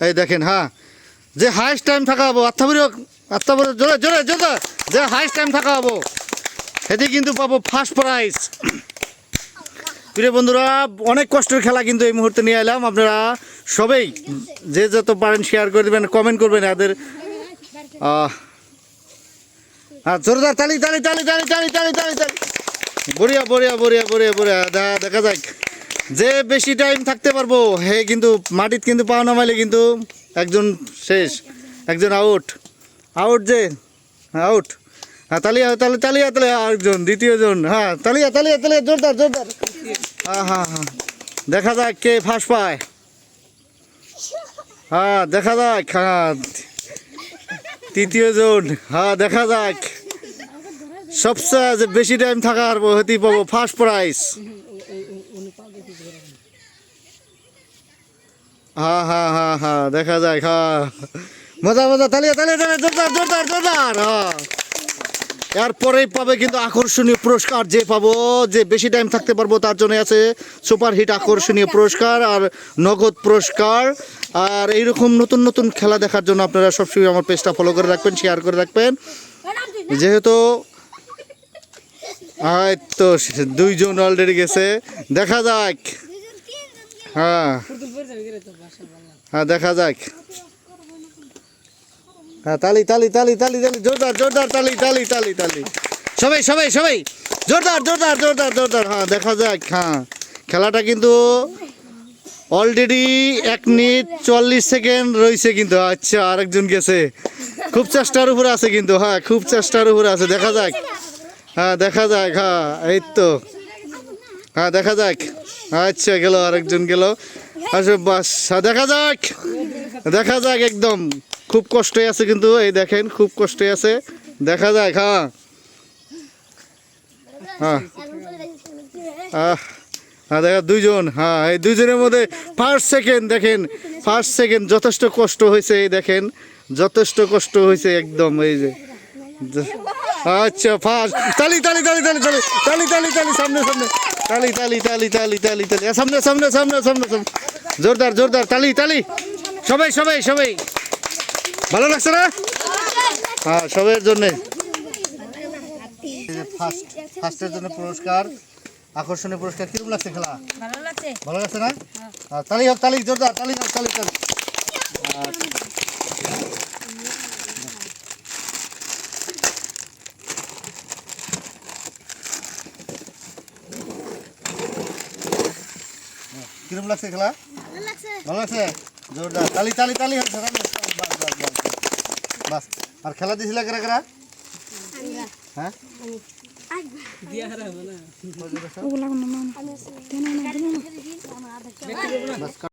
এই দেখেন হ্যাঁ যে হাইস্ট টাইম থাকা হবো আত্মাবরে জোরে জোরে জোরে যে হাইস্ট টাইম থাকা হবো সেটি কিন্তু পাবো ফার্স্ট প্রাইজ। প্রিয় বন্ধুরা অনেক কষ্টের খেলা কিন্তু এই মুহূর্তে নিয়ে এলাম, আপনারা সবাই যে যত পারেন শেয়ার করে দেবেন, কমেন্ট করবেন। এদের জোরদার তালি তালি তালি তালি তালি তালি তালি তালি বড়িয়া বড়িয়া বড়িয়া বড়িয়া বড়িয়া দেখা যাক যে বেশি টাইম থাকতে পারবো হে কিন্তু মাটিত কিন্তু পাও না মাইলে কিন্তু একজন শেষ, একজন আউট আউট যে আউট। হ্যাঁ তালিয়া তালি তালিয়া তালিয়া আরেকজন দ্বিতীয়জন, হ্যাঁ তালিয়া তালিয়া তালিয়া জোরদার জোরদার। হ্যাঁ হ্যাঁ হ্যাঁ দেখা যাক কে ফার্স্ট পায়। হ্যাঁ দেখা যাক, হ্যাঁ তৃতীয়জন, হ্যাঁ দেখা যাক সবচেয়ে যে বেশি টাইম থাকার হতেই পাবো ফার্স্ট প্রাইজ। হ্যাঁ হ্যাঁ হ্যাঁ হ্যাঁ দেখা যাক, হ্যাঁ মজা মজা তালিয়া তালিয়া তালিয়া জোরদার জোরদার জোরদার। হ্যাঁ এরপরেই পাবে কিন্তু আকর্ষণীয় পুরস্কার, যে পাবো যে বেশি টাইম থাকতে পারবো তার জন্য আছে সুপার হিট আকর্ষণীয় পুরস্কার আর নগদ পুরস্কার। আর এইরকম নতুন নতুন খেলা দেখার জন্য আপনারা সবসময় আমার পেজটা ফলো করে রাখবেন, শেয়ার করে রাখবেন। যেহেতু তো দুইজন অলরেডি গেছে, দেখা যাক। হ্যাঁ হ্যাঁ দেখা যাক, হ্যাঁ তালি তালি তালি তালি তালি জোরদার জোরদার তালি তালি তালি তালি সবাই সবাই সবাই জোরদার জোরদার জোরদার জোরদার। হ্যাঁ দেখা যাক, হ্যাঁ খেলাটা কিন্তু অলরেডি 1 মিনিট 40 সেকেন্ড রয়েছে কিন্তু। আচ্ছা আরেকজন গেছে, খুব চেষ্টার উপরে আছে কিন্তু, হ্যাঁ খুব চেষ্টার উপরে আছে। দেখা যাক, হ্যাঁ দেখা যাক, হ্যাঁ এই তো, হ্যাঁ দেখা যাক। আচ্ছা গেল আরেকজন গেল, আচ্ছা বাস দেখা যাক দেখা যাক। একদম খুব কষ্টে আছে কিন্তু, এই দেখেন খুব কষ্টে আছে, দেখা যাক। হ্যাঁ হ্যাঁ হ্যাঁ দেখা দুইজন, হ্যাঁ এই দুইজনের মধ্যে ফার্স্ট সেকেন্ড দেখেন, ফার্স্ট সেকেন্ড যথেষ্ট কষ্ট হয়েছে, এই দেখেন যথেষ্ট কষ্ট হয়েছে একদম। এই যে আচ্ছা ফার্স্ট তালি তালি তালি তালি তালি তালি তালি তালি সামনে সামনে তালি তালি তালি তালি তালি তালি সামনে সামনে সামনে সামনে সামনে জোরদার জোরদার তালি তালি সবাই সবাই সবাই। ভালো লাগছে না? হ্যাঁ সবার জন্য ফার্স্টের জন্য পুরস্কার, আকর্ষণীয় পুরস্কার। কিরকম লাগছে খেলা? ভালো লাগছে না? তালি হোক তালি জোরদার তালি হোক তালি তালি। কিরকম লাগছে খেলা? ভালো লাগছে জোরদার তালি তালি তালি হচ্ছে। বাস আর খেলা দিয়েছিল কারা কারা? হ্যাঁ